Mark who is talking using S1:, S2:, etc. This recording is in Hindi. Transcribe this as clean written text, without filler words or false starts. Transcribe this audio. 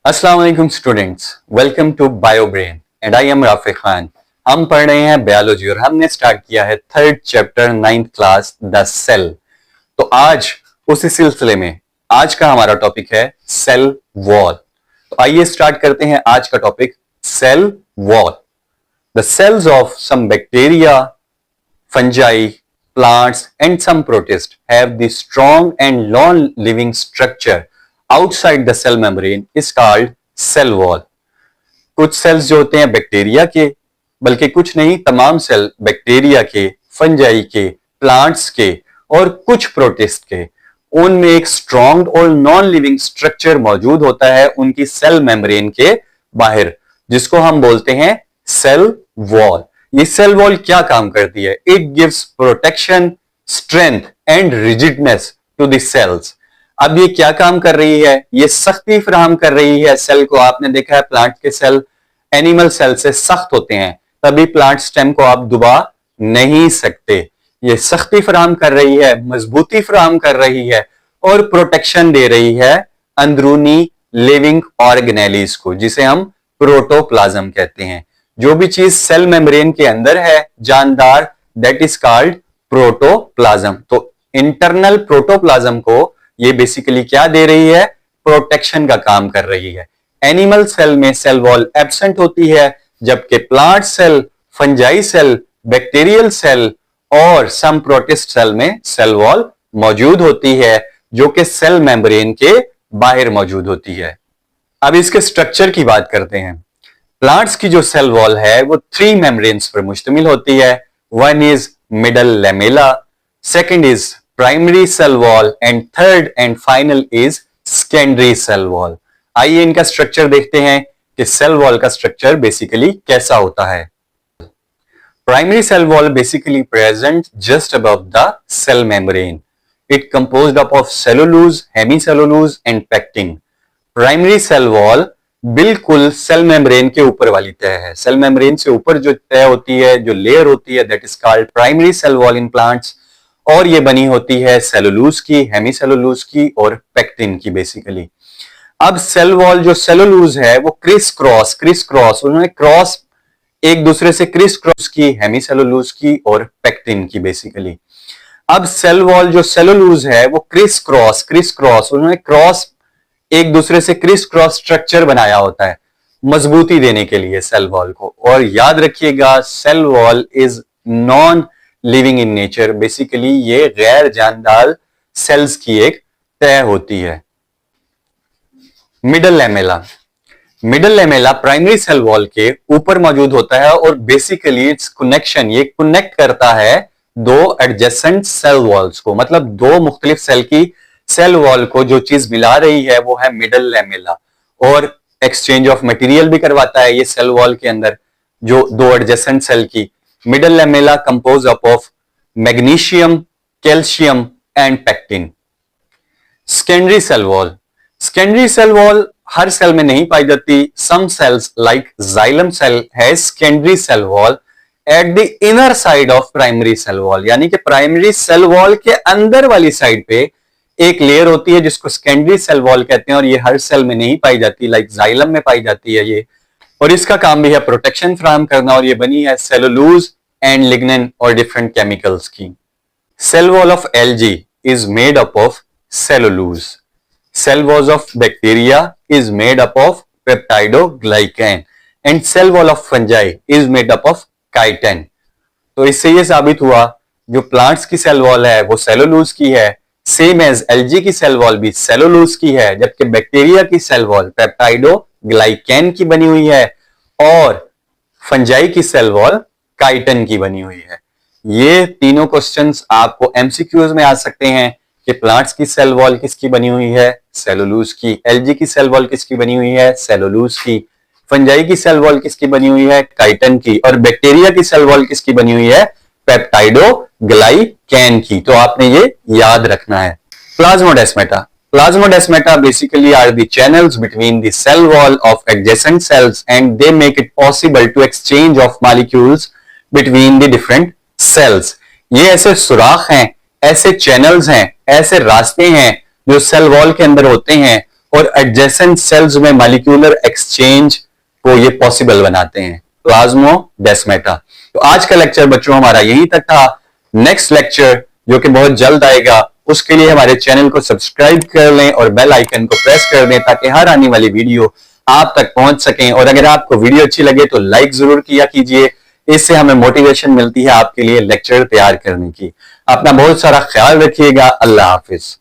S1: अस्सलाम वालेकुम students, welcome to Bio Brain and I am Rafe Khan. हम पढ़ रहे हैं बायोलॉजी और हमने स्टार्ट किया है third chapter 9th class the cell. तो आज उसी सिलसिले में आज का हमारा टॉपिक है सेल वॉल। तो आइए स्टार्ट करते हैं आज का topic cell wall. The cells of some bacteria, fungi, plants and some protists have the strong and non-living structure outside the cell membrane is called cell wall। कुछ सेल्स जो होते हैं बैक्टीरिया के, बल्कि कुछ नहीं, तमाम सेल बैक्टीरिया के, फंजाई के, प्लांट्स के और कुछ प्रोटिस्ट के, उनमें एक स्ट्रॉन्ग और नॉन लिविंग स्ट्रक्चर मौजूद होता है उनकी सेल मेम्ब्रेन के बाहर, जिसको हम बोलते हैं सेल वॉल। ये सेल वॉल क्या काम करती है? It gives protection, strength and rigidness to the cells. अब ये क्या काम कर रही है? ये सख्ती फराहम कर रही है सेल को। आपने देखा है प्लांट के सेल एनिमल सेल से सख्त होते हैं, तभी प्लांट स्टेम को आप दबा नहीं सकते। ये सख्ती फराहम कर रही है, मजबूती फराहम कर रही है और प्रोटेक्शन दे रही है अंदरूनी लिविंग ऑर्गेनेलीज को, जिसे हम प्रोटोप्लाज्म कहते हैं। जो भी चीज सेल मेम्ब्रेन के अंदर है जानदार, दैट इज कॉल्ड प्रोटोप्लाज्म। तो इंटरनल प्रोटोप्लाज्म को ये बेसिकली क्या दे रही है? प्रोटेक्शन का काम कर रही है। एनिमल सेल में सेल वॉल एब्सेंट होती है, जबकि plant cell, fungi cell, bacterial cell और सम प्रोटिस्ट सेल में सेल वॉल मौजूद होती है, जो कि सेल मेम्ब्रेन के बाहर मौजूद होती है। अब इसके स्ट्रक्चर की बात करते हैं। प्लांट्स की जो सेल वॉल है वो 3 मेम्ब्रेन्स पर मुश्तमिल होती है। One is middle lamella, second is primary cell wall and third and final is secondary cell wall. आइए इनका स्ट्रक्चर देखते हैं कि सेल वॉल का स्ट्रक्चर बेसिकली कैसा होता है। Primary cell wall basically present just above the cell membrane. It composed of cellulose, hemicellulose and pectin. Primary cell wall बिल्कुल सेल मेम्ब्रेन के ऊपर वाली तह है। सेल मेम्ब्रेन से ऊपर जो तह होती है, जो लेयर होती है, that is called primary cell wall in plants. और ये बनी होती है सेलुलोज की, हेमीसेलुलोज की और पेक्टिन की बेसिकली। अब सेल वॉल जो सेलुलोज है वो क्रिस क्रॉस उन्होंने क्रॉस एक दूसरे से क्रिस क्रॉस की, हेमीसेलुलोज की और पेक्टिन की बेसिकली। अब सेल वॉल जो सेलुलोज है वो क्रिस क्रॉस उन्होंने क्रॉस एक दूसरे से क्रिस क्रॉस स्ट्रक्चर बनाया होता है मजबूती देने के लिए सेल वॉल को। और याद रखिएगा cell wall is non living in nature. Basically ये गैर जानदार सेल्स की एक तह होती है। Middle lamella primary cell wall के ऊपर मौजूद होता है और बेसिकली इट्स कनेक्शन, ये कनेक्ट करता है दो एडजेसेंट सेल वॉल्स को, मतलब दो मुख्तलिफ सेल की सेल वॉल को जो चीज मिला रही है वो है मिडल लैमेला। और एक्सचेंज ऑफ मटेरियल भी करवाता है ये सेल वॉल के अंदर, जो दो एडजेसेंट सेल की। Middle lamella compose of magnesium, calcium and pectin. Secondary cell wall हर सेल में नहीं पाई जाती। Some cells like xylem cell है secondary cell wall at the inner side of primary cell wall, यानी कि प्राइमरी सेल वॉल के अंदर वाली साइड पे एक लेयर होती है जिसको सेकेंडरी सेल वॉल कहते हैं, और ये हर सेल में नहीं पाई जाती, लाइक जाइलम में पाई जाती है ये। और इसका काम भी है प्रोटेक्शन फराहम करना, और ये बनी है सेलुलोज एंड लिग्निन और डिफरेंट केमिकल्स की। Cell wall of algae is made up of cellulose. Cell wall of bacteria is made up of peptidoglycan and cell wall of fungi is made up of chitin. तो इससे ये साबित हुआ जो प्लांट्स की सेल वॉल है वो सेलुलोज की है, सेम एज एल्गी की सेल वॉल भी सेलुलोज की है, जबकि बैक्टीरिया की सेल वॉल पेप्टाइडोग्लाइकेन की बनी हुई है और फंजाई की सेल वॉल काइटिन की बनी हुई है। ये तीनों क्वेश्चंस आपको एमसीक्यूज में आ सकते हैं कि प्लांट्स की सेल वॉल किसकी बनी हुई है? सेलुलोज की। एल्गी की सेल वॉल किसकी बनी हुई है? सेलुलोज की। फंजाई की सेल वॉल किसकी बनी हुई है? काइटिन की। और बैक्टीरिया की सेल वॉल किसकी बनी हुई है? पेप्टाइडोग्लाइकेन की। तो आपने ये याद रखना है। Plasmodesmata basically are the channels between the cell wall of adjacent cells and they make it possible to exchange of molecules between the different cells। ये ऐसे सुराख हैं, ऐसे चैनल्स हैं, ऐसे रास्ते हैं जो सेल वॉल के अंदर होते हैं और एडजेसेंट सेल्स में मॉलिक्यूलर एक्सचेंज को ये पॉसिबल बनाते हैं, प्लाज्मोडेस्माटा। तो आज का लेक्चर बच्चों हमारा यहीं तक था। नेक्स्ट लेक्चर जो कि बहुत जल्द आएगा, उसके लिए हमारे चैनल को सब्सक्राइब कर लें और बेल आइकन को प्रेस कर दें ताकि हर आने वाली वीडियो आप तक पहुंच सकें। और अगर आपको वीडियो अच्छी लगे तो लाइक जरूर किया कीजिए, इससे हमें मोटिवेशन मिलती है आपके लिए लेक्चर तैयार करने की। अपना बहुत सारा ख्याल रखिएगा। अल्लाह हाफिज।